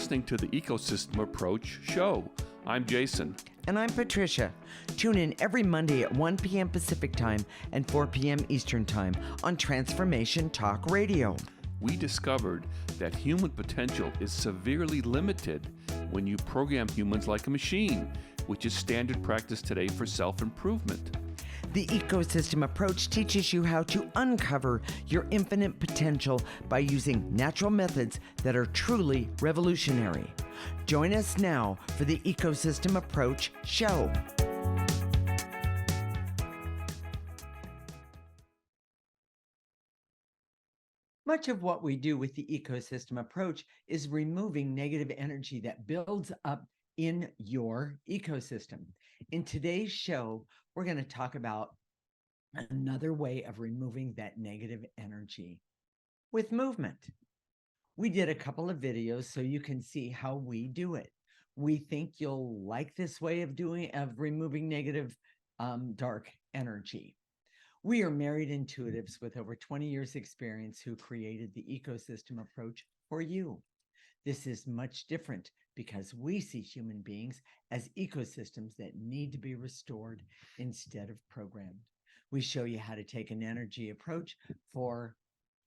listening to the Ecosystem Approach show. I'm Jason. And I'm Patricia. Tune in every Monday at 1 p.m. Pacific Time and 4 p.m. Eastern Time on Transformation Talk Radio. We discovered that human potential is severely limited when you program humans like a machine, which is standard practice today for self-improvement. The Ecosystem Approach teaches you how to uncover your infinite potential by using natural methods that are truly revolutionary. Join us now for the Ecosystem Approach show. Much of what we do with the Ecosystem Approach is removing negative energy that builds up in your ecosystem. In today's show, we're going to talk about another way of removing that negative energy with movement. We did a couple of videos so you can see how we do it. We think you'll like this way of removing negative dark energy. We are married intuitives with over 20 years experience who created the Ecosystem Approach for you. This is much different because we see human beings as ecosystems that need to be restored instead of programmed. We show you how to take an energy approach for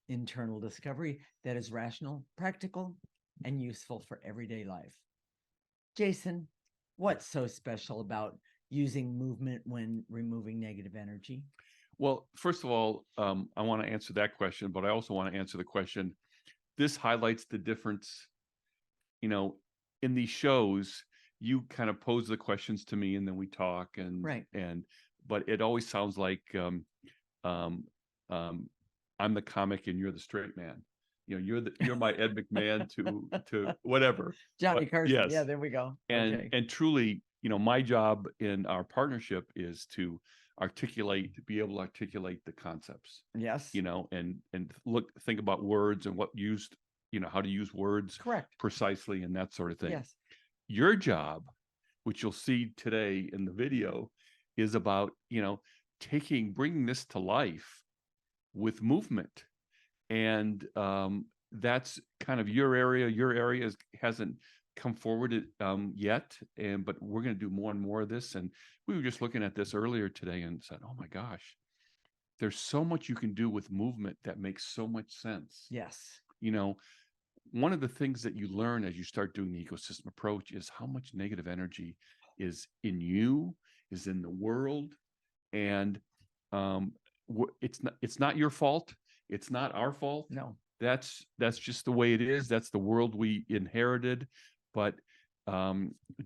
internal discovery that is rational, practical, and useful for everyday life. Jason, what's so special about using movement when removing negative energy? Well, first of all, I want to answer that question, but I also want to answer the question. This highlights the difference, in these shows. You kind of pose the questions to me, and then we talk, but it always sounds like I'm the comic and you're the straight man. You're my Ed McMahon to whatever. Johnny Carson. Yes. Yeah, there we go. And truly, my job in our partnership is to be able to articulate the concepts. Yes. And think about words and how to use words correct precisely and that sort of thing. Yes. Your job, which you'll see today in the video, is about, bringing this to life with movement. And that's kind of your area. Your area hasn't come forward yet, but we're going to do more and more of this. And we were just looking at this earlier today and said, oh my gosh, there's so much you can do with movement that makes so much sense. Yes. One of the things that you learn as you start doing the ecosystem approach is how much negative energy is in you, is in the world. And it's not your fault. It's not our fault. No. That's just the way it is. That's the world we inherited. But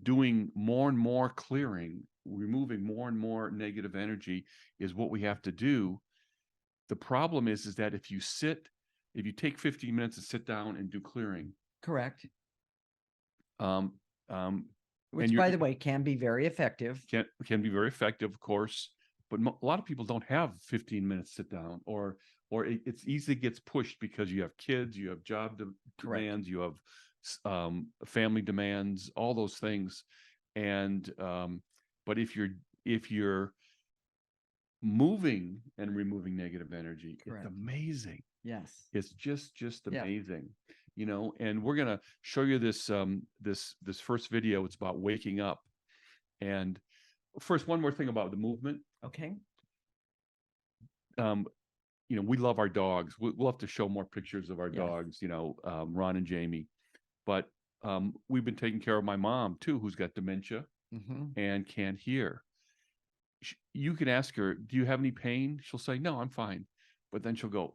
doing more and more clearing, removing more and more negative energy is what we have to do. The problem is that if you take 15 minutes to sit down and do clearing. Correct. Which, by the way, can be very effective. Can be very effective, of course. But a lot of people don't have 15 minutes sit down, or it's easily gets pushed because you have kids, you have job demands, you have family demands, all those things. And but if you're moving and removing negative energy, correct, it's amazing. Yes, it's just amazing. And we're gonna show you this this first video. It's about waking up. And first, one more thing about the movement. Okay. We love our dogs. We'll have to show more pictures of our dogs, Ron and Jamie. But we've been taking care of my mom too, who's got dementia and can't hear. You can ask her, do you have any pain? She'll say, no, I'm fine. But then she'll go,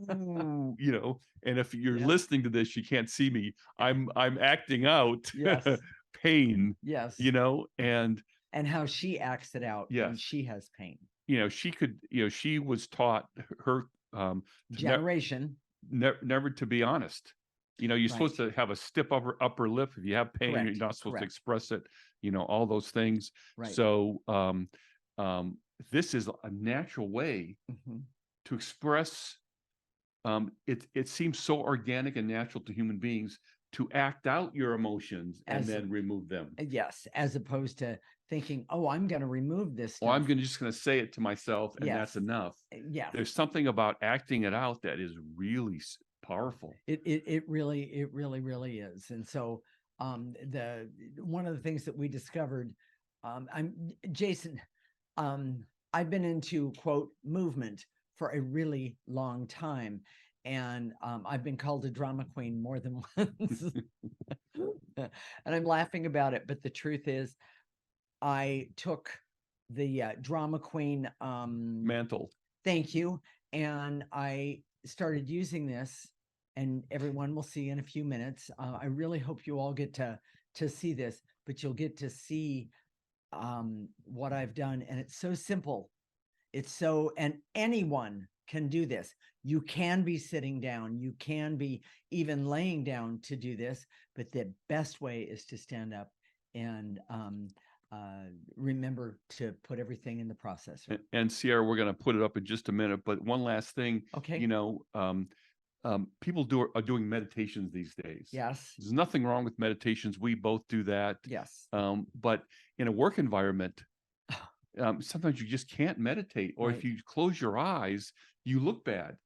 ooh, and if you're listening to this, you can't see me. I'm acting out pain. Yes. And how she acts it out when she has pain. She was taught her generation never to be honest. You're supposed to have a stiff upper lip. If you have pain, you're not supposed to express it, all those things. Right. So this is a natural way to express. It seems so organic and natural to human beings to act out your emotions and then remove them. Yes, as opposed to thinking, oh, I'm going to remove this stuff. Or I'm just going to say it to myself and that's enough. Yeah. There's something about acting it out that is really powerful. It really is. And so the one of the things that we discovered, I'm Jason, I've been into quote movement for a really long time. And I've been called a drama queen more than once. And I'm laughing about it. But the truth is, I took the drama queen Mantle. thank you. And I started using this, and everyone will see in a few minutes. I really hope you all get to see this, but you'll get to see what I've done. And it's so simple. And anyone can do this. You can be sitting down, you can be even laying down to do this, but the best way is to stand up and remember to put everything in the processor. And Sierra, we're going to put it up in just a minute, but one last thing. Okay. You know, people are doing meditations these days. Yes. There's nothing wrong with meditations. We both do that. Yes. But in a work environment, sometimes you just can't meditate, or Right. if you close your eyes, you look bad.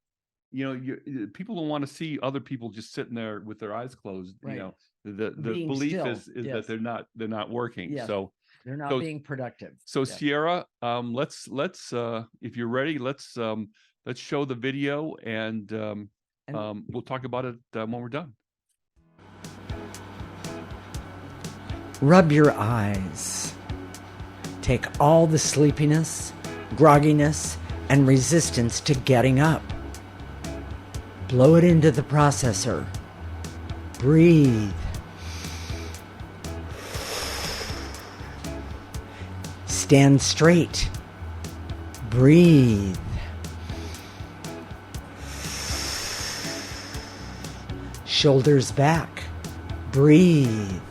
You know, people don't want to see other people just sitting there with their eyes closed. Right. You know, the Being belief still. is Yes. that they're not working. Yes. So they're not being productive. So Yes. Sierra, let's if you're ready, let's show the video, and we'll talk about it when we're done. Rub your eyes. Take all the sleepiness, grogginess, and resistance to getting up. Blow it into the processor. Breathe. Stand straight. Breathe. Shoulders back. Breathe.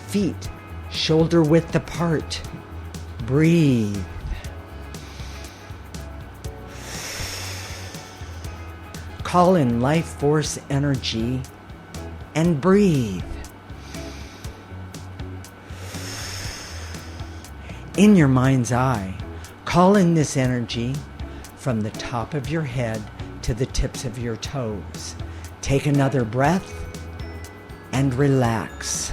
Feet shoulder width apart. Breathe. Call in life force energy and breathe. In your mind's eye, call in this energy from the top of your head to the tips of your toes. Take another breath and relax.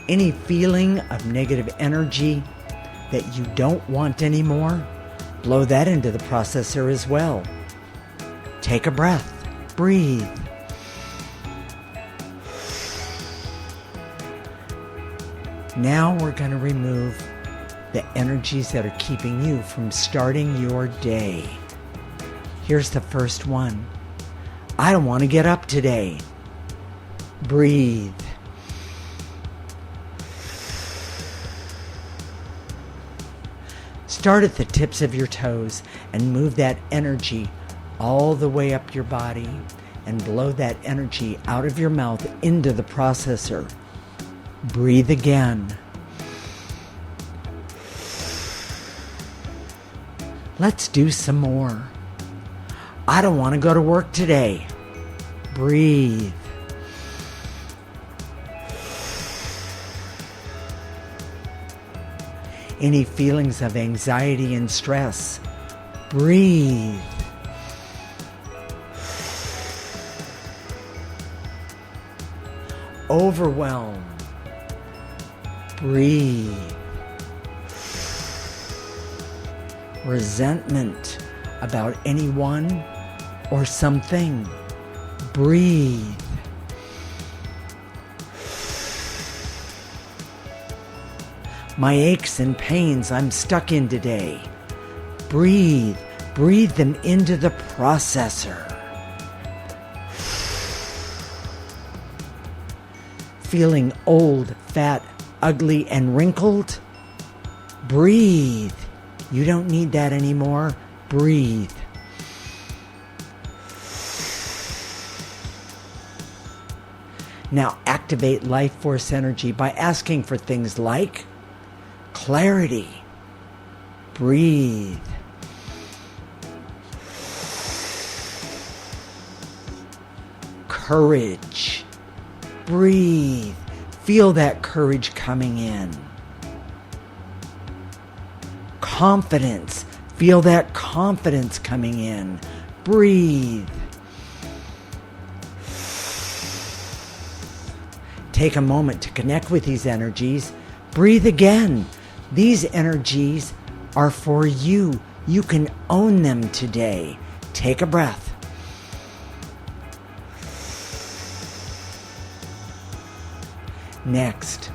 Any feeling of negative energy that you don't want anymore, blow that into the processor as well. Take a breath. Breathe. Now we're going to remove the energies that are keeping you from starting your day. Here's the first one. I don't want to get up today. Breathe. Start at the tips of your toes and move that energy all the way up your body and blow that energy out of your mouth into the processor. Breathe again. Let's do some more. I don't want to go to work today. Breathe. Any feelings of anxiety and stress, breathe. Overwhelm, breathe. Resentment about anyone or something, breathe. My aches and pains I'm stuck in today. Breathe. Breathe them into the processor. Feeling old, fat, ugly, and wrinkled? Breathe. You don't need that anymore. Breathe. Now activate life force energy by asking for things like clarity. Breathe. Courage. Breathe. Feel that courage coming in. Confidence. Feel that confidence coming in. Breathe. Take a moment to connect with these energies. Breathe again. These energies are for you. You can own them today. Take a breath. Next,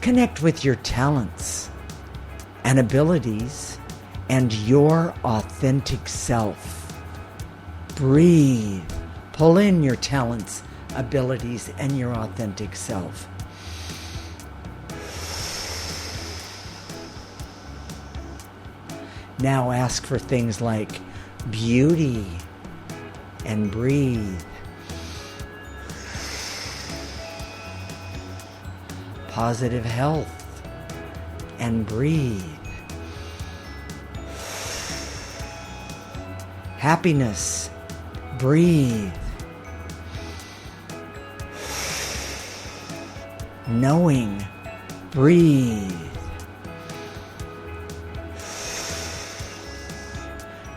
connect with your talents and abilities and your authentic self. Breathe. Pull in your talents, abilities, and your authentic self. Now ask for things like beauty and breathe. Positive health and breathe. Happiness, breathe. Knowing, breathe.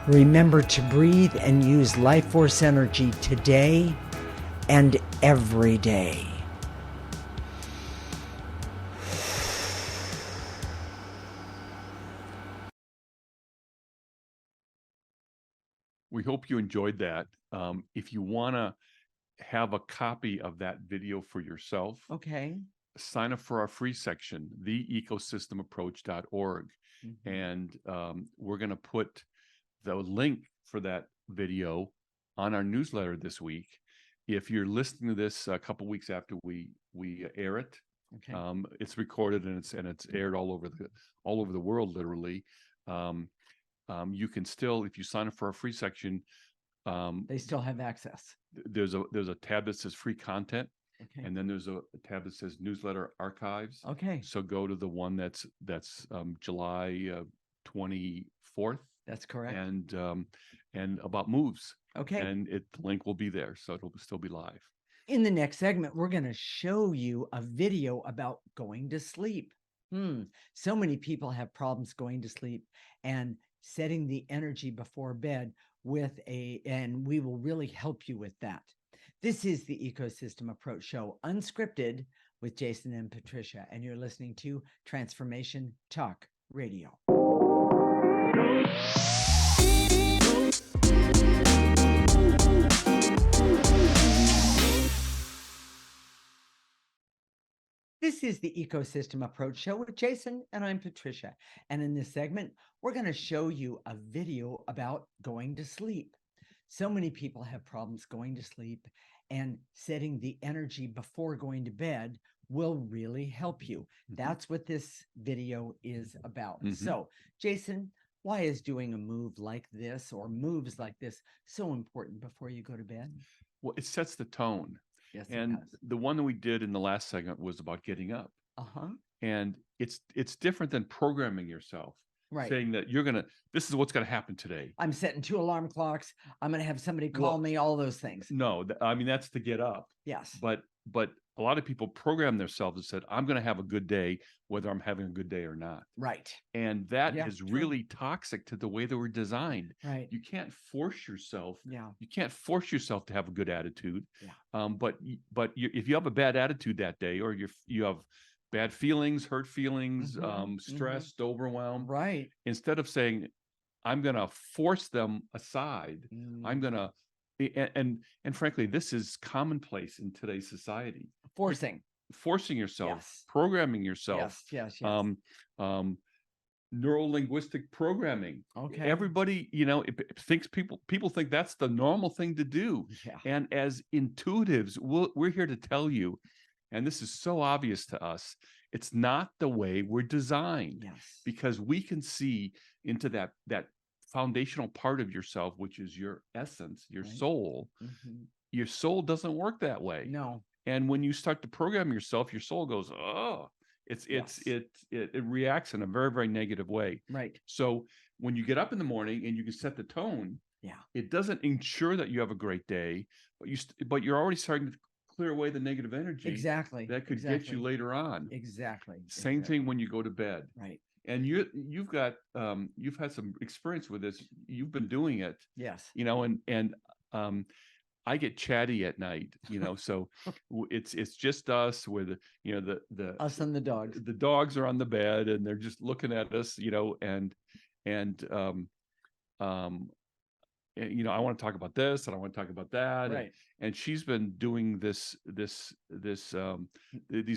Remember to breathe and use life force energy today and every day. We hope you enjoyed that. If you want to have a copy of that video for yourself, Okay. sign up for our free section, theecosystemapproach.org. Mm-hmm. And we're going to put the link for that video on our newsletter this week. If you're listening to this a couple weeks after we air it, Okay. it's recorded and it's aired all over the world, literally. You can still, if you sign up for our free section, they still have access. There's a tab that says free content. Okay. And then there's a tab that says newsletter archives. Okay. So go to the one that's July 24th. That's correct. And about moves. Okay. And the link will be there, so it'll still be live. In the next segment, we're going to show you a video about going to sleep. So many people have problems going to sleep and setting the energy before bed and we will really help you with that. This is the Ecosystem Approach Show, unscripted, with Jason and Patricia, and you're listening to Transformation Talk Radio. This is the Ecosystem Approach Show with Jason, and I'm Patricia. And in this segment, we're going to show you a video about going to sleep. So many people have problems going to sleep, and setting the energy before going to bed will really help you. That's what this video is about. So, Jason, why is doing a move like this or moves like this so important before you go to bed? Well, it sets the tone. Yes, and the one that we did in the last segment was about getting up. And it's different than programming yourself. Right. Saying that this is what's going to happen today. I'm setting 2 alarm clocks. I'm going to have somebody call me, all those things. No, I mean, that's to get up. Yes. But a lot of people program themselves and said, I'm going to have a good day, whether I'm having a good day or not. Right. And that is really toxic to the way that we're designed. Right. You can't force yourself. Yeah. You can't force yourself to have a good attitude. Yeah. But if you have a bad attitude that day, or you have bad feelings, hurt feelings, stressed, overwhelmed. Right. Instead of saying, I'm going to force them aside, I'm going to, and frankly, this is commonplace in today's society. Forcing yourself, programming yourself. Yes. Neuro-linguistic programming. Okay. Everybody, thinks people think that's the normal thing to do. Yeah. And as intuitives, we're here to tell you, and this is so obvious to us, it's not the way we're designed. Yes. Because we can see into that foundational part of yourself, which is your essence, your soul. Your soul doesn't work that way. No. And when you start to program yourself, your soul goes, oh, it reacts in a very, very negative way. Right. So when you get up in the morning and you can set the tone, it doesn't ensure that you have a great day, but you're already starting to clear away the negative energy Exactly. that could get you later on. Exactly. Same thing when you go to bed. Right. And you've got you've had some experience with this. You've been doing it, Yes. you know, and I get chatty at night, you know, so it's just us with, you know, Us and the dogs. the dogs are on the bed and they're just looking at us, you know, and you know, I want to talk about this and I want to talk about that. Right. And she's been doing these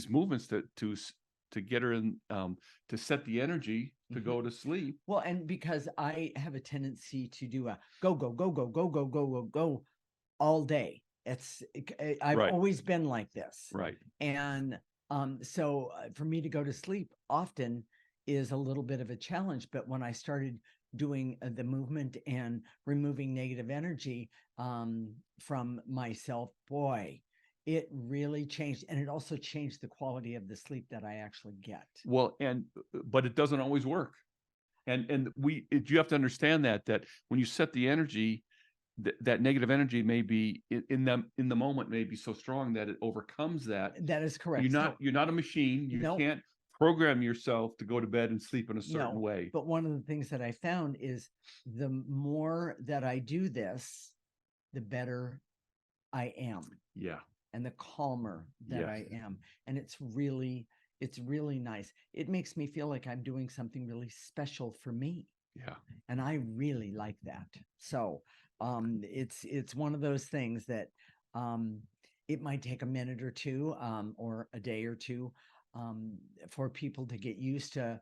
movements to get her in, to set the energy to go to sleep. Well, and because I have a tendency to do a go, go, go, go, go, go, go, go, go all day. I've Right. always been like this. Right. And so for me to go to sleep often is a little bit of a challenge. But when I started doing the movement and removing negative energy from myself, boy, it really changed. And it also changed the quality of the sleep that I actually get. Well, but it doesn't always work. And you have to understand that when you set the energy, that negative energy may be in the moment may be so strong that it overcomes that. That is correct. You're not a machine. You can't program yourself to go to bed and sleep in a certain way. But one of the things that I found is the more that I do this, the better I am. Yeah. And the calmer that I am. And it's really nice. It makes me feel like I'm doing something really special for me. Yeah. And I really like that. So it's one of those things that it might take a minute or two or a day or two for people to get used to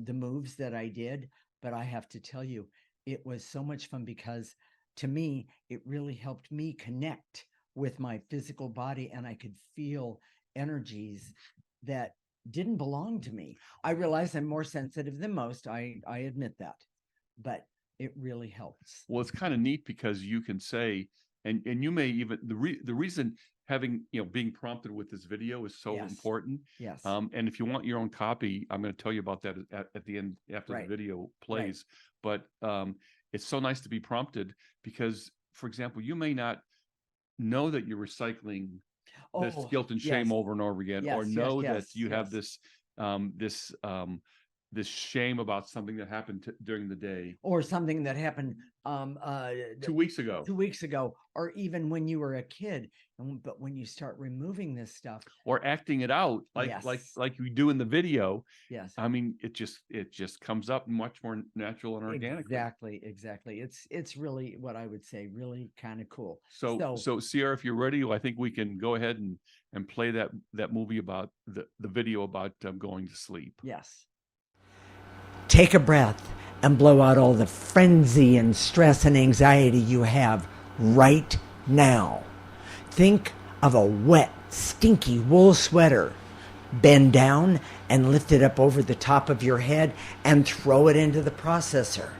the moves that I did. But I have to tell you, it was so much fun because to me, it really helped me connect with my physical body, and I could feel energies that didn't belong to me. I realize I'm more sensitive than most. I admit that, but it really helps. Well, it's kind of neat because you can say, and you may even the reason having, you know, being prompted with this video is so important. Yes. And if you want your own copy, I'm going to tell you about that at the end after the video plays. But it's so nice to be prompted because, for example, you may not know that you're recycling this guilt and shame over and over again, or know that you have this this shame about something that happened during the day, or something that happened 2 weeks ago. 2 weeks ago, or even when you were a kid. But when you start removing this stuff or acting it out like you do in the video, I mean, it just comes up much more natural and organically. Exactly. It's really, what I would say, really kind of cool. So Sierra, if you're ready, I think we can go ahead and play that movie about the video about going to sleep. Yes. Take a breath and blow out all the frenzy and stress and anxiety you have right now. Think of a wet, stinky wool sweater. Bend down and lift it up over the top of your head and throw it into the processor.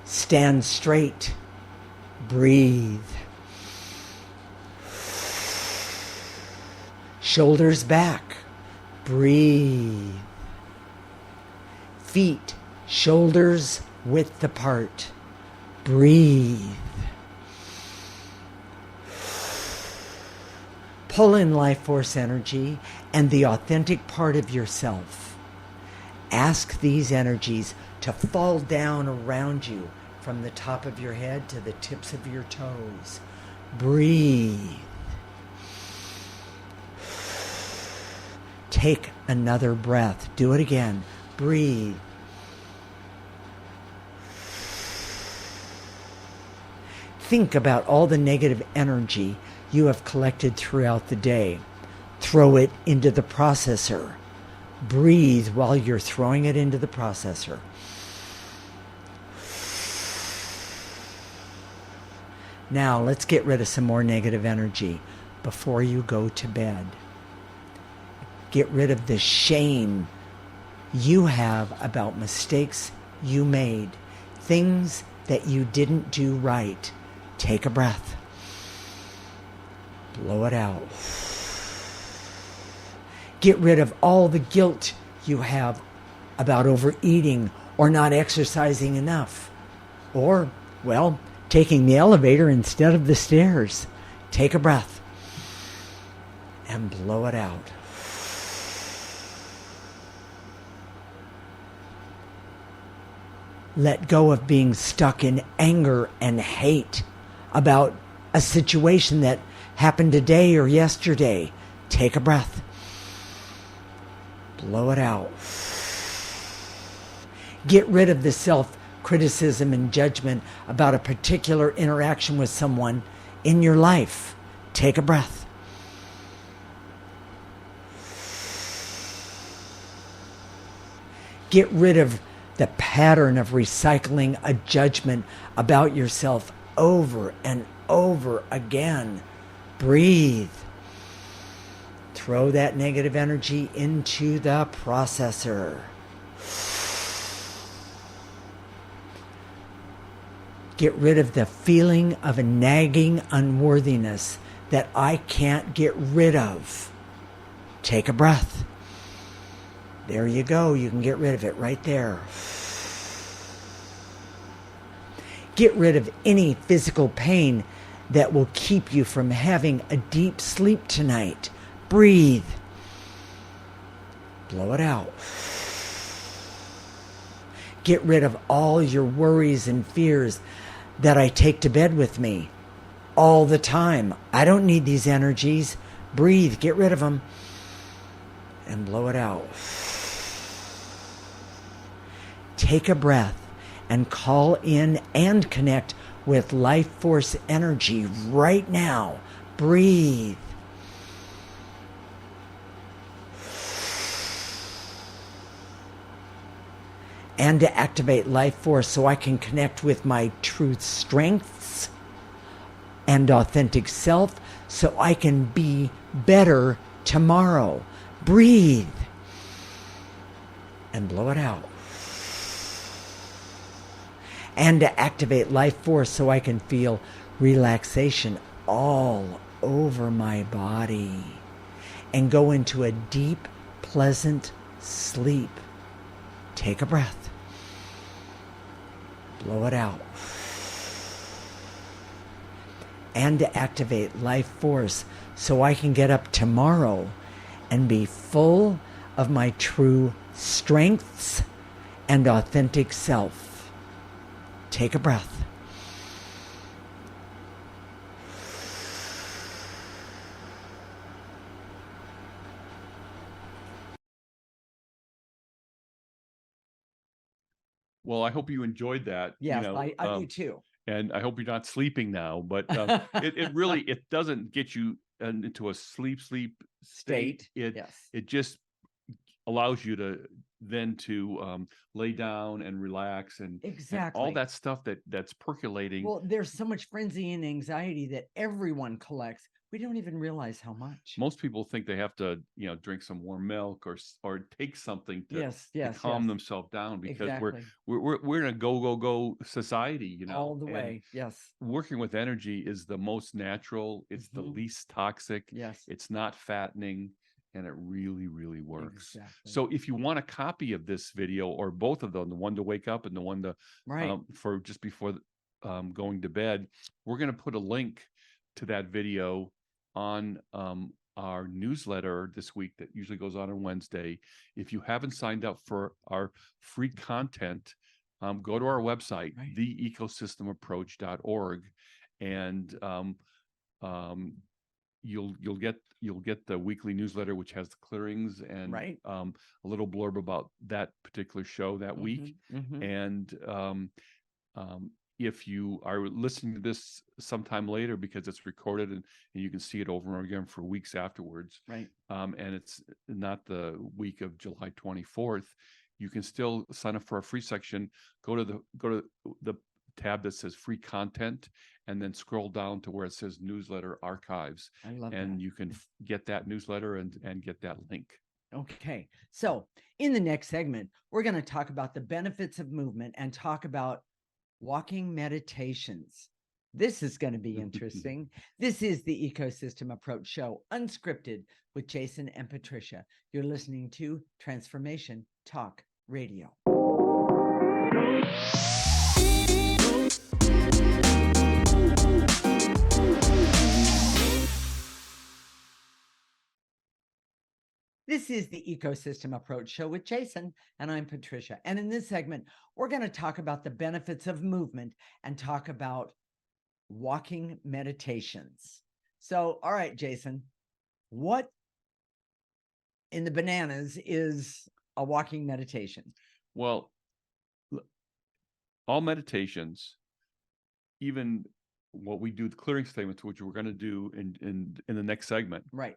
Stand straight. Breathe. Shoulders back. Breathe. Feet, shoulders width apart. Breathe. Pull in life force energy and the authentic part of yourself. Ask these energies to fall down around you from the top of your head to the tips of your toes. Breathe. Take another breath. Do it again. Breathe. Think about all the negative energy you have collected throughout the day. Throw it into the processor. Breathe while you're throwing it into the processor. Now let's get rid of some more negative energy before you go to bed. Get rid of the shame you have about mistakes you made, things that you didn't do right. Take a breath. Blow it out. Get rid of all the guilt you have about overeating or not exercising enough. Or, well, taking the elevator instead of the stairs. Take a breath and blow it out. Let go of being stuck in anger and hate about a situation that happened today or yesterday. Take a breath. Blow it out. Get rid of the self-criticism and judgment about a particular interaction with someone in your life. Take a breath. Get rid of the pattern of recycling a judgment about yourself over and over again. Breathe. Throw that negative energy into the processor. Get rid of the feeling of a nagging unworthiness that I can't get rid of. Take a breath. There you go. You can get rid of it right there. Get rid of any physical pain that will keep you from having a deep sleep tonight. Breathe. Blow it out. Get rid of all your worries and fears that I take to bed with me all the time. I don't need these energies. Breathe. Get rid of them. And blow it out. Take a breath and call in and connect with life force energy right now. Breathe. And to activate life force so I can connect with my truth strengths and authentic self so I can be better tomorrow. Breathe. And blow it out. And to activate life force so I can feel relaxation all over my body and go into a deep, pleasant sleep. Take a breath. Blow it out. And to activate life force so I can get up tomorrow and be full of my true strengths and authentic self. Take a breath. Well, I hope you enjoyed that. Yes, I do too. And I hope you're not sleeping now, but it really, it doesn't get you into a sleep state. Yes. It just allows you to then to lay down and relax and Exactly. all that stuff that's percolating. Well, there's so much frenzy and anxiety that everyone collects. We don't even realize how much. Most people think they have to, drink some warm milk or take something to calm themselves down, because we're in a go society, all the way. Yes. Working with energy is the most natural. It's the least toxic. Yes. It's not fattening. And it really, really works. Exactly. So if you want a copy of this video, or both of them, the one to wake up and the one to for just before going to bed, we're going to put a link to that video on our newsletter this week that usually goes on Wednesday. If you haven't signed up for our free content, go to our website, theecosystemapproach.org, and you'll get the weekly newsletter, which has the clearings and a little blurb about that particular show that week. And if you are listening to this sometime later, because it's recorded and you can see it over and over again for weeks afterwards, and it's not the week of July 24th, you can still sign up for our free section. Go to the tab that says free content, and then scroll down to where it says newsletter archives. I love and that. You can get that newsletter and get that link. Okay. So in the next segment, we're going to talk about the benefits of movement and talk about walking meditations. This is going to be interesting. This is the Ecosystem Approach Show, unscripted, with Jason and Patricia. You're listening to Transformation Talk Radio. This is the Ecosystem Approach Show with Jason, and I'm Patricia. And in this segment, we're going to talk about the benefits of movement and talk about walking meditations. So, all right, Jason, what in the bananas is a walking meditation? Well, all meditations, even what we do, the clearing statements, which we're going to do in the next segment, Right.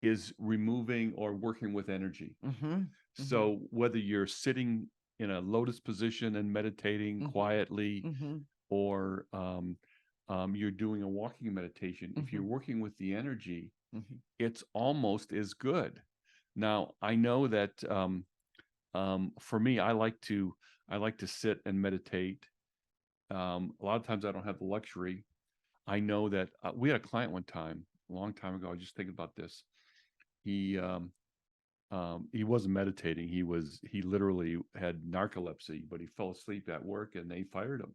is removing or working with energy. So whether you're sitting in a lotus position and meditating quietly, or you're doing a walking meditation, if you're working with the energy, it's almost as good. Now, I know that for me, I like to sit and meditate. A lot of times I don't have the luxury. I know that we had a client one time, a long time ago. I was just thinking about this. He wasn't meditating. He literally had narcolepsy, but he fell asleep at work and they fired him.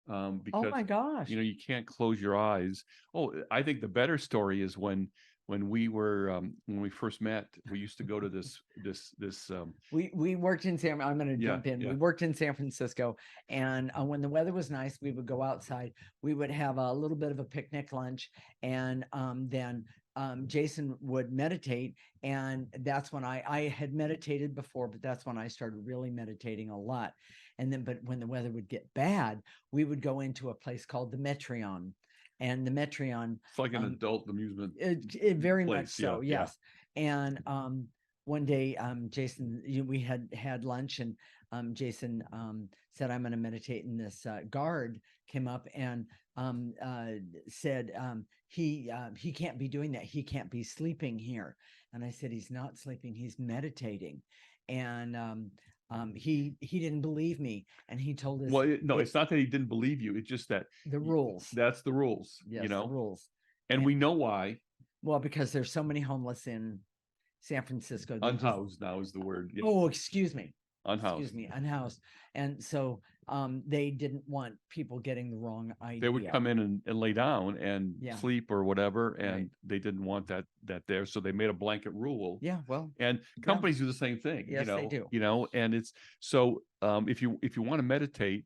Oh Because my gosh. you can't close your eyes. Oh, I think the better story is when we were when we first met. We used to go to this we worked in San. I'm going to jump in. We worked in San Francisco, and when the weather was nice, we would go outside. We would have a little bit of a picnic lunch, and then Jason would meditate, and that's when I had meditated before, but that's when I started really meditating a lot. And then, but when the weather would get bad, we would go into a place called the Metreon, and the Metreon. It's like an adult amusement. It very place. much so, yes. And one day, Jason, we had lunch, and Jason said, "I'm going to meditate." And this guard came up and said, he can't be doing that. He can't be sleeping here. And I said, "He's not sleeping. He's meditating." And he didn't believe me, and he told us. Well, no, it's not that he didn't believe you. It's just that the rules. That's the rules. Yes, the rules. And we know why. Well, because there's so many homeless in San Francisco. Unhoused now is the word. Yeah. Oh, excuse me. Unhoused. Excuse me, unhoused. And so they didn't want people getting the wrong idea. They would come in and lay down and sleep or whatever, and they didn't want that there. So they made a blanket rule. Yeah, well. And companies do the same thing. Yes, they do. And it's so if you want to meditate,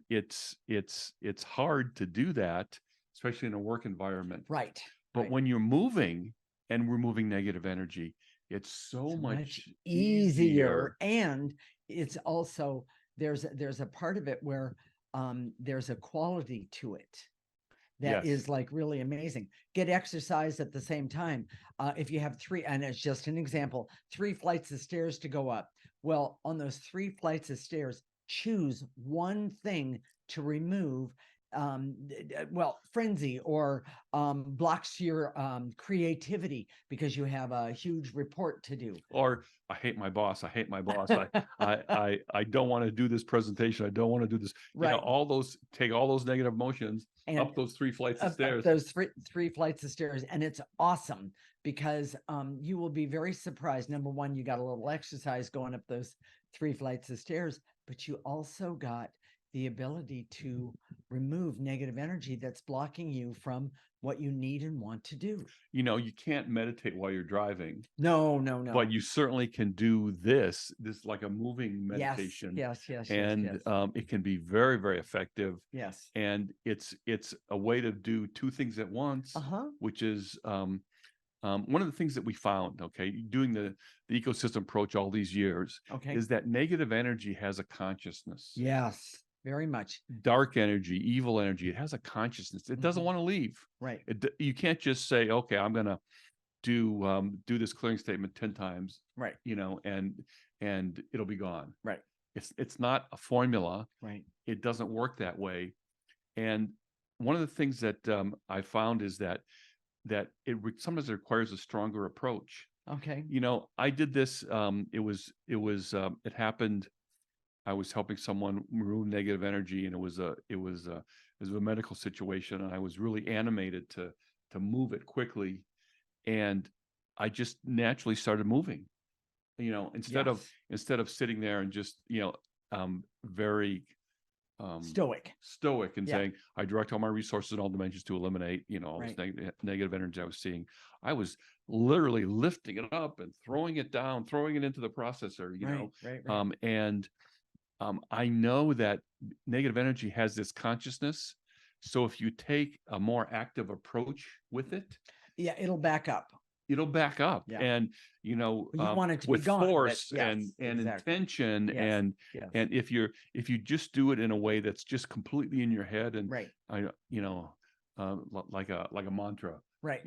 it's hard to do that, especially in a work environment. Right. But when you're moving and removing negative energy, it's so much easier. And it's also there's a part of it where there's a quality to it that is like really amazing. Get exercise at the same time. If you have three, and it's just an example, 3 flights of stairs to go up. Well, on those 3 flights of stairs, choose one thing to remove frenzy or blocks your creativity because you have a huge report to do. Or I hate my boss. I don't want to do this presentation. I don't want to do this. Right. Take all those negative emotions and up those 3 flights of stairs. Those three flights of stairs. And it's awesome because you will be very surprised. Number one, you got a little exercise going up those 3 flights of stairs, but you also got the ability to remove negative energy that's blocking you from what you need and want to do. You can't meditate while you're driving. No. But you certainly can do this like a moving meditation. Yes. And it can be very, very effective. Yes. And it's a way to do 2 things at once, which is one of the things that we found, doing the ecosystem approach all these years, is that negative energy has a consciousness. Yes. Very much. Dark energy, evil energy, it has a consciousness. It doesn't want to leave. Right. You can't just say, okay, I'm going to do this clearing statement 10 times. Right. And it'll be gone. Right. It's not a formula. Right. It doesn't work that way. And one of the things that I found is that sometimes it requires a stronger approach. Okay. I did this. It happened. I was helping someone remove negative energy, and it was a medical situation, and I was really animated to move it quickly, and I just naturally started moving. Instead of sitting there and just very stoic and Yeah. saying, I direct all my resources in all dimensions to eliminate, all this negative energy I was seeing. I was literally lifting it up and throwing it down, throwing it into the processor, and I know that negative energy has this consciousness. So if you take a more active approach with it, it'll back up. It'll back up. Yeah. And you want it to with be gone, force yes, and exactly. intention, Yes, and yes. and if you just do it in a way that's just completely in your head, and Right. like a mantra, right.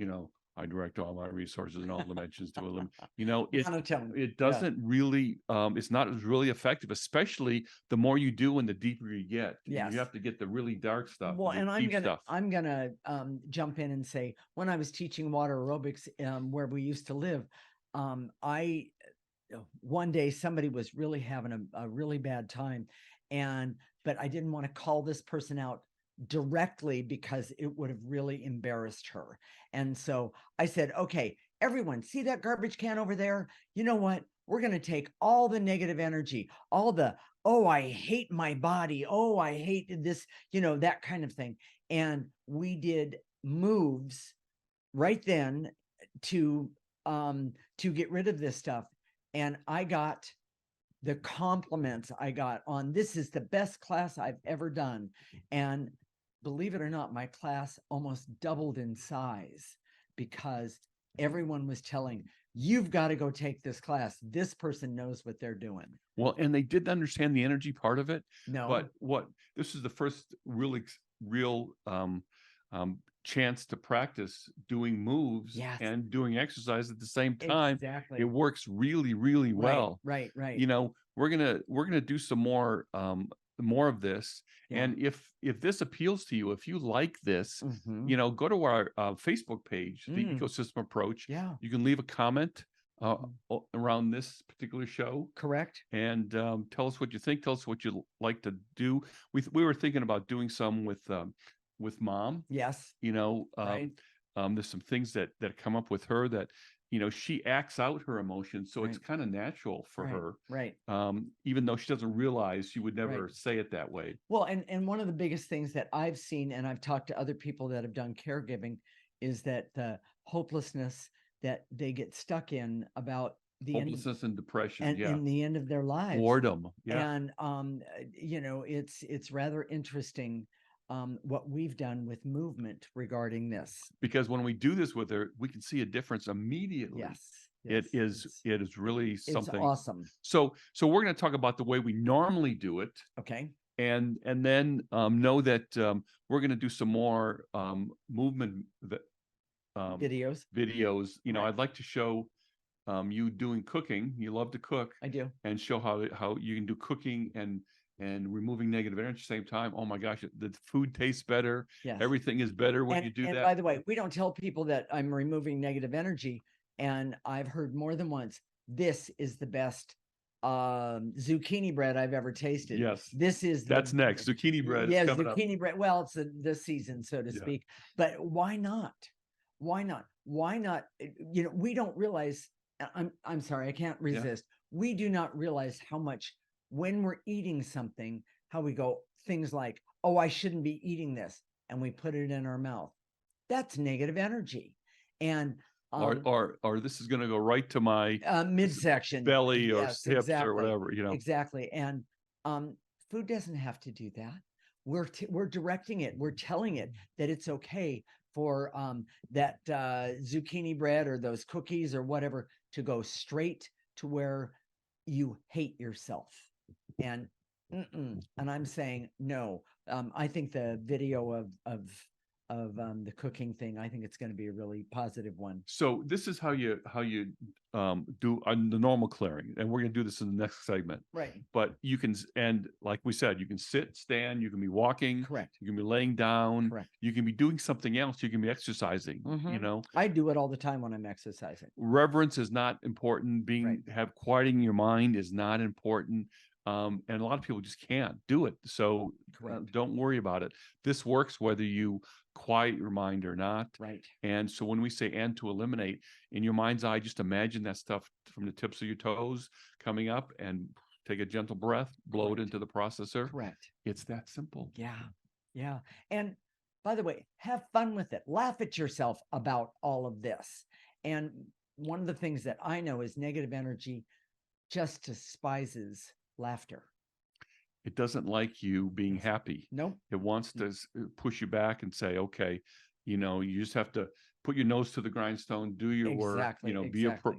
I direct all my resources in all dimensions to eliminate. Monotone. It doesn't really, it's not as really effective, especially the more you do and the deeper you get. Yes. You have to get the really dark stuff. Well, and I'm I'm gonna jump in and say, when I was teaching water aerobics where we used to live, I one day somebody was really having a really bad time, but I didn't want to call this person out directly because it would have really embarrassed her. And so I said, okay, everyone, see that garbage can over there? You know what? We're going to take all the negative energy, all the, oh, I hate my body. Oh, I hate this, that kind of thing. And we did moves right then to get rid of this stuff. And I got the compliments I got on, this is the best class I've ever done. And believe it or not, my class almost doubled in size because everyone was telling, you've got to go take this class. This person knows what they're doing. Well, and they didn't understand the energy part of it. No. But this is the first real chance to practice doing moves and doing exercise at the same time. Exactly. It works really, really well. Right. We're gonna do some more of this. Yeah. And if this appeals to you, if you like this, go to our Facebook page, the Ecosystem Approach. Yeah. You can leave a comment around this particular show. Correct. And tell us what you think. Tell us what you'd like to do. We were thinking about doing some with Mom. Yes. Right. There's some things that come up with her that she acts out her emotions, so it's kind of natural for her. Right. Even though she doesn't realize, she would never say it that way. Well, and one of the biggest things that I've seen, and I've talked to other people that have done caregiving, is that the hopelessness that they get stuck in about the hopelessness and depression, and in the end of their lives, boredom. And it's rather interesting what we've done with movement regarding this, because when we do this with her, we can see a difference immediately. Yes. It is really something. It's awesome. So we're going to talk about the way we normally do it. Okay. And then know that we're going to do some more movement videos. I'd like to show you doing cooking. You love to cook. I do. And show how you can do cooking and removing negative energy at the same time. Oh my gosh, the food tastes better. Yes. Everything is better when you do that. By the way, we don't tell people that I'm removing negative energy. And I've heard more than once, this is the best zucchini bread I've ever tasted. Yes. That's next. Zucchini bread. Yeah, zucchini bread. Well, it's the season, so to speak. But why not? Why not? We don't realize, I'm sorry, I can't resist. Yeah. We do not realize how much, when we're eating something, how we go things like, oh, I shouldn't be eating this, and we put it in our mouth. That's negative energy. And or this is going to go right to my midsection, belly, or hips, or whatever, Exactly. And food doesn't have to do that. We're directing it. We're telling it that it's okay for that zucchini bread or those cookies or whatever to go straight to where you hate yourself. And I'm saying no. I think the video of the cooking thing, I think it's going to be a really positive one. So this is how you do the normal clearing, and we're going to do this in the next segment. Right. But you can, and like we said, you can sit, stand, you can be walking. Correct. You can be laying down. Correct. You can be doing something else. You can be exercising. I do it all the time when I'm exercising. Reverence is not important. Quieting your mind is not important. And a lot of people just can't do it. So don't worry about it. This works whether you quiet your mind or not. Right. And so when we say and to eliminate, in your mind's eye, just imagine that stuff from the tips of your toes coming up, and take a gentle breath, blow it Correct. into the processor. Correct. It's that simple. Yeah. Yeah. And by the way, have fun with it. Laugh at yourself about all of this. And one of the things that I know is negative energy just despises laughter. It doesn't like you being happy. Nope. It wants to push you back and say, okay, you just have to put your nose to the grindstone, do your work, Exactly.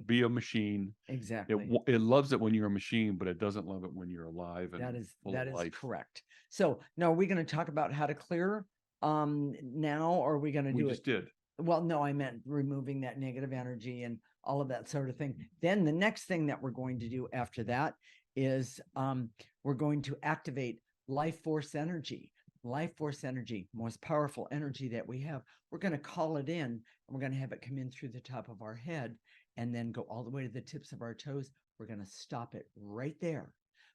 be a machine. Exactly. It loves it when you're a machine, but it doesn't love it when you're alive and full of life. Correct. So now, are we going to talk about how to clear now, or are we going to do it? We just did. Well, no, I meant removing that negative energy and all of that sort of thing. Then the next thing that we're going to do after that is we're going to activate life force energy. Life force energy, most powerful energy that we have. We're going to call it in, and we're going to have it come in through the top of our head and then go all the way to the tips of our toes. We're going to stop it right there.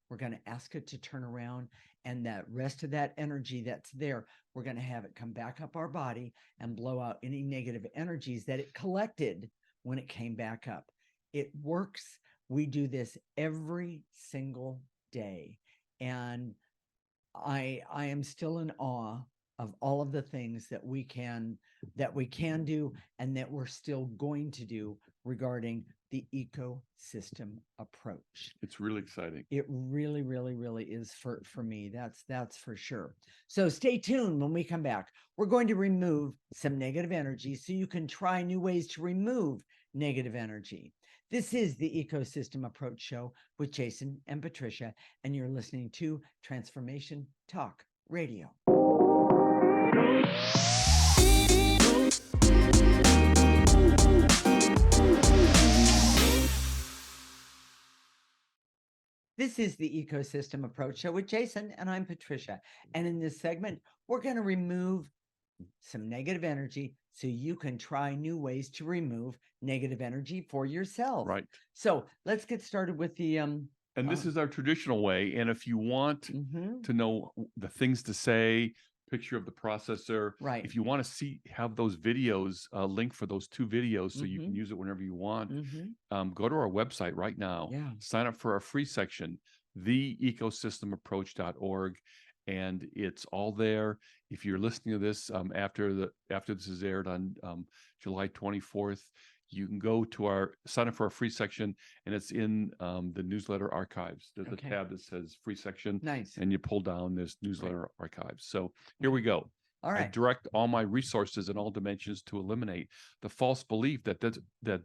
We're going to ask it to turn around, and that rest of that energy that's there, we're going to have it come back up our body and blow out any negative energies that it collected when it came back up. It works. We do this every single day. And I am still in awe of all of the things that we can do and that we're still going to do regarding the ecosystem approach. It's really exciting. It really, really, really is for me. That's for sure. So stay tuned. When we come back, we're going to remove some negative energy so you can try new ways to remove negative energy. This is the Ecosystem Approach Show with Jason and Patricia, and you're listening to Transformation Talk Radio. This is the Ecosystem Approach Show with Jason, and I'm Patricia. And in this segment, we're going to remove some negative energy so you can try new ways to remove negative energy for yourself. Right. So let's get started with the and this is our traditional way. And if you want to know the things to say, picture of the processor, right, if you want to have those videos, link for those 2 videos so you can use it whenever you want, go to our website right now. Sign up for our free section, theecosystemapproach.org, and it's all there. If you're listening to this after this is aired on July 24th, you can go to sign up for our free section, and it's in the newsletter archives. There's a tab that says free section. Nice. And you pull down this newsletter archives. So here we go. All right. I direct all my resources in all dimensions to eliminate the false belief that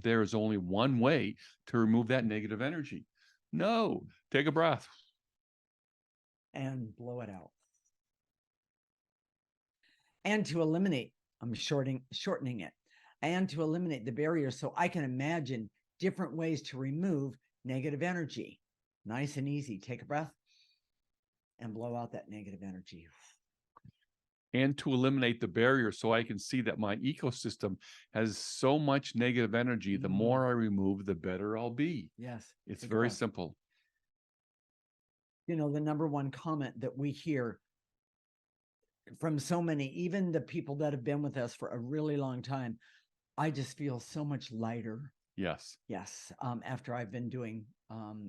there is only one way to remove that negative energy. No, take a breath. And blow it out. And to eliminate, I'm shortening it, and to eliminate the barrier so I can imagine different ways to remove negative energy. Nice and easy. Take a breath and blow out that negative energy. And to eliminate the barrier so I can see that my ecosystem has so much negative energy. The more I remove, the better I'll be. Yes. It's very simple. The number one comment that we hear from so many, even the people that have been with us for a really long time, I just feel so much lighter. Yes. After I've been doing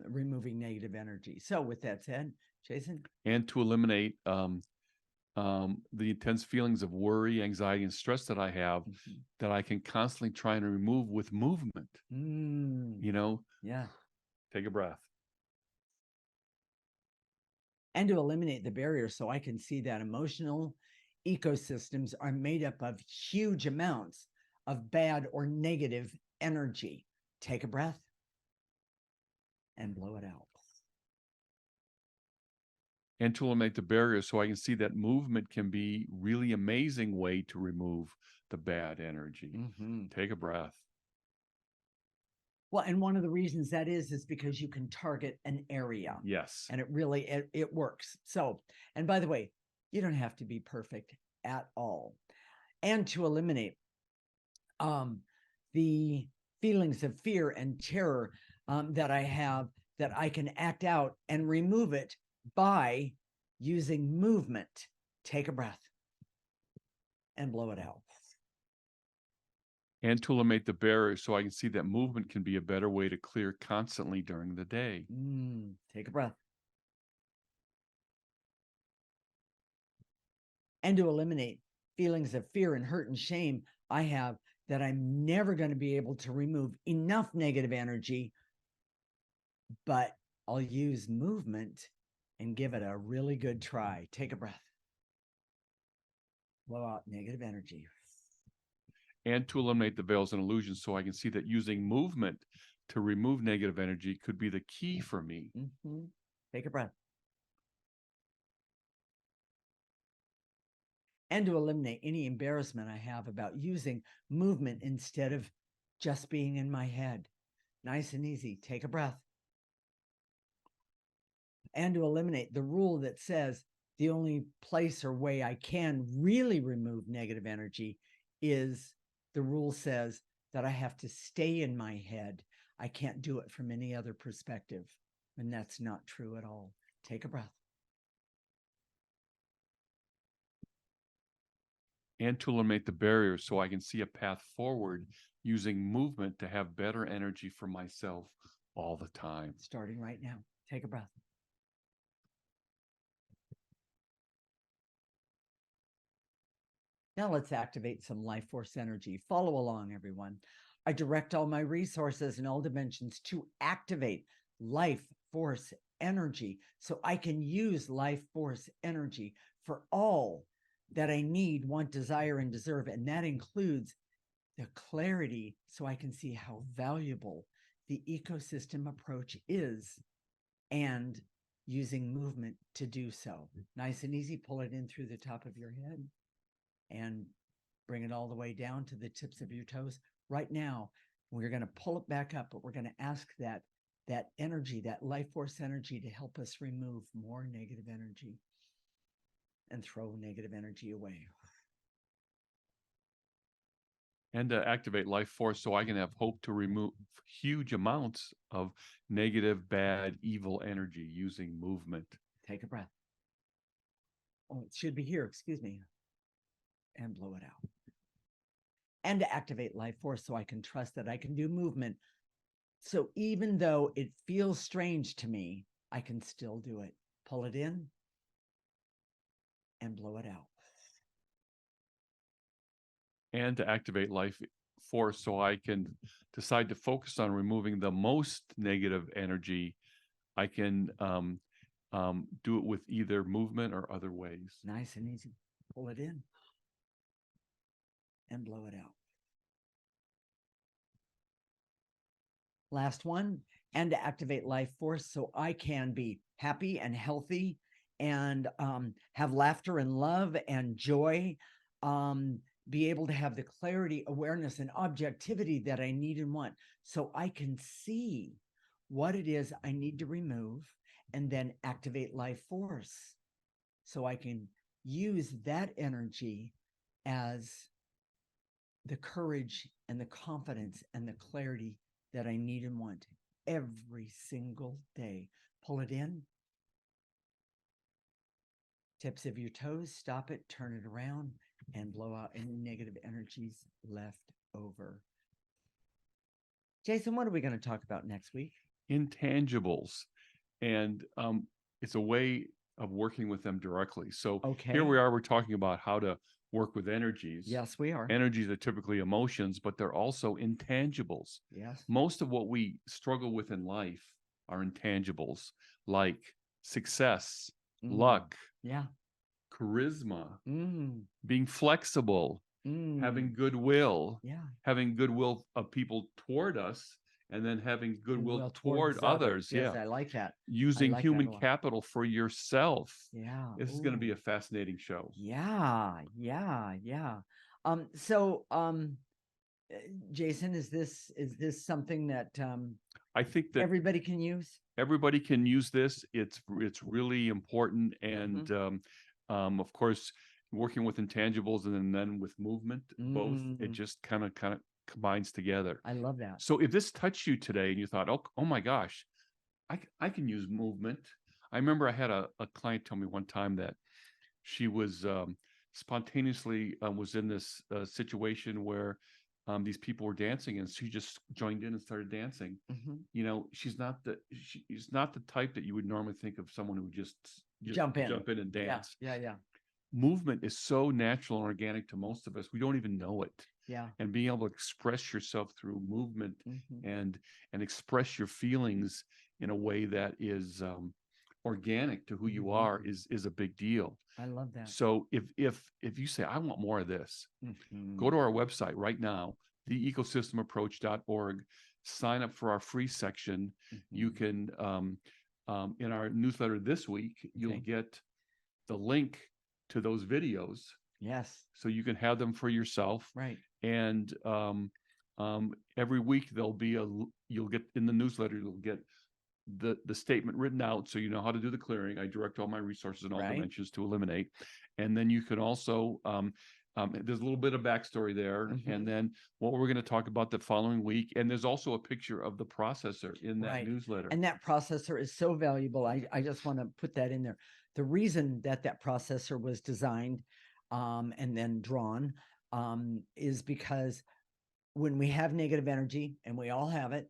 removing negative energy. So with that said, Jason. And to eliminate the intense feelings of worry, anxiety, and stress that I have, that I can constantly try and remove with movement. Take a breath. And to eliminate the barrier so I can see that emotional ecosystems are made up of huge amounts of bad or negative energy. Take a breath and blow it out. And to eliminate the barrier so I can see that movement can be really amazing way to remove the bad energy. Take a breath. Well, and one of the reasons that is because you can target an area. Yes. And it really, it works. So, and by the way, you don't have to be perfect at all. And to eliminate the feelings of fear and terror that I have, that I can act out and remove it by using movement. Take a breath and blow it out. And to eliminate the barrier so I can see that movement can be a better way to clear constantly during the day. Take a breath and to eliminate feelings of fear and hurt and shame I have that I'm never going to be able to remove enough negative energy, but I'll use movement and give it a really good try. Take a breath. Blow out negative energy. And to eliminate the veils and illusions, so I can see that using movement to remove negative energy could be the key for me. Mm-hmm. Take a breath. And to eliminate any embarrassment I have about using movement instead of just being in my head. Nice and easy. Take a breath. And to eliminate the rule that says the only place or way I can really remove negative energy is the rule says that I have to stay in my head. I can't do it from any other perspective. And that's not true at all. Take a breath. And to eliminate the barriers so I can see a path forward using movement to have better energy for myself all the time. Starting right now. Take a breath. Now let's activate some life force energy. Follow along, everyone. I direct all my resources in all dimensions to activate life force energy so I can use life force energy for all that I need, want, desire, and deserve. And that includes the clarity so I can see how valuable the ecosystem approach is and using movement to do so. Nice and easy. Pull it in through the top of your head and bring it all the way down to the tips of your toes. Right now, we're going to pull it back up, but we're going to ask that energy, that life force energy, to help us remove more negative energy and throw negative energy away. And to activate life force so I can have hope to remove huge amounts of negative, bad, evil energy using movement. Take a breath. Oh, it should be here, excuse me. And blow it out. And to activate life force so I can trust that I can do movement. So even though it feels strange to me, I can still do it. Pull it in and blow it out. And to activate life force so I can decide to focus on removing the most negative energy. I can do it with either movement or other ways. Nice and easy. Pull it in and blow it out. Last one. And to activate life force so I can be happy and healthy and have laughter and love and joy, be able to have the clarity, awareness, and objectivity that I need and want so I can see what it is I need to remove and then activate life force so I can use that energy as the courage and the confidence and the clarity that I need and want every single day. Pull it in. Tips of your toes, stop it, turn it around, and blow out any negative energies left over. Jason, what are we going to talk about next week? Intangibles. And it's a way of working with them directly. So Okay. Here we are, we're talking about how to work with energies. Yes, we are. Energies are typically emotions, but they're also intangibles. Yes. Most of what we struggle with in life are intangibles, like success, luck, yeah, charisma, being flexible, having goodwill, having goodwill of people toward us, and then having goodwill toward others. Yes, I like that. Using human capital for yourself. Yeah. This is going to be a fascinating show. Yeah. Jason, is this something that I think that everybody can use? Everybody can use this. It's really important, and of course, working with intangibles and then with movement, both, it just kind of combines together. I love that. So if this touched you today and you thought, oh my gosh, I can use movement. I remember I had a client tell me one time that she was spontaneously was in this situation where these people were dancing, and she just joined in and started dancing. You know, she's not the type that you would normally think of someone who would just jump in and dance. Yeah. movement is so natural and organic to most of us, we don't even know it. Yeah. And being able to express yourself through movement Mhm. and express your feelings in a way that is organic to who you are is a big deal. I love that. So if you say, I want more of this, go to our website right now, theecosystemapproach.org, sign up for our free section. You can in our newsletter this week, you'll get the link to those videos. Yes. So you can have them for yourself. Right. And every week you'll get in the newsletter, you'll get the statement written out, so you know how to do the clearing. I direct all my resources in all dimensions to eliminate. And then you can also there's a little bit of backstory there, and then what we're going to talk about the following week. And there's also a picture of the processor in that newsletter. And that processor is so valuable. I just want to put that in there. The reason that processor was designed and then drawn is because when we have negative energy, and we all have it,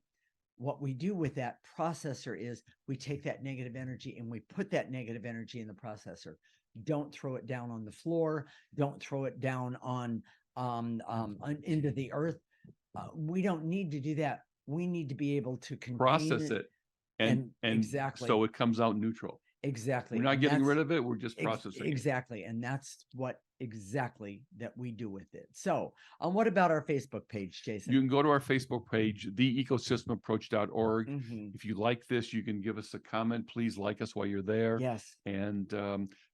what we do with that processor is we take that negative energy and we put that negative energy in the processor. Don't throw it down on the floor. Don't throw it down on into the earth. We don't need to do that. We need to be able to process it and exactly, so it comes out neutral. Exactly. We're not getting rid of it. We're just processing it. Exactly. And that's what exactly that we do with it. So what about our Facebook page, Jason? You can go to our Facebook page, theecosystemapproach.org. If you like this, you can give us a comment. Please like us while you're there. Yes. And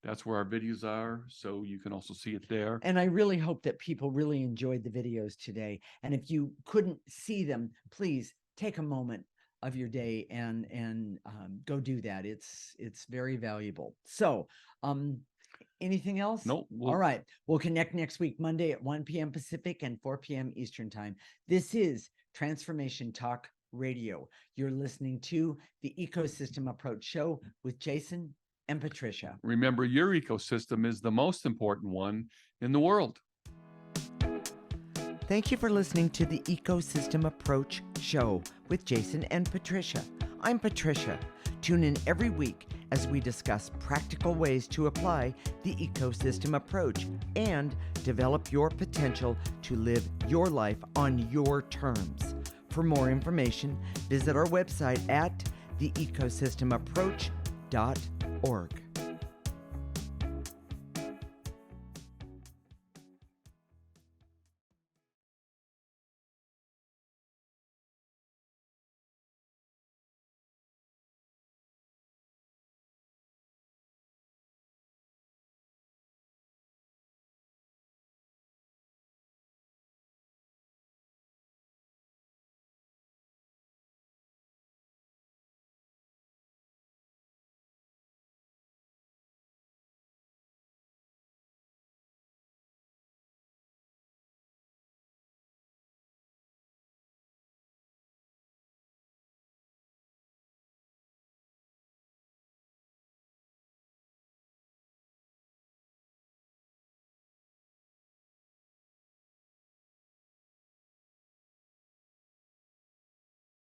that's where our videos are. So you can also see it there. And I really hope that people really enjoyed the videos today. And if you couldn't see them, please take a moment of your day and go do that. It's very valuable. So anything else? No. All right. We'll connect next week, Monday at 1 p.m. Pacific and 4 p.m. Eastern time. This is Transformation Talk Radio. You're listening to the Ecosystem Approach Show with Jason and Patricia. Remember, your ecosystem is the most important one in the world. Thank you for listening to the Ecosystem Approach Show with Jason and Patricia. I'm Patricia. Tune in every week as we discuss practical ways to apply the ecosystem approach and develop your potential to live your life on your terms. For more information, visit our website at theecosystemapproach.org.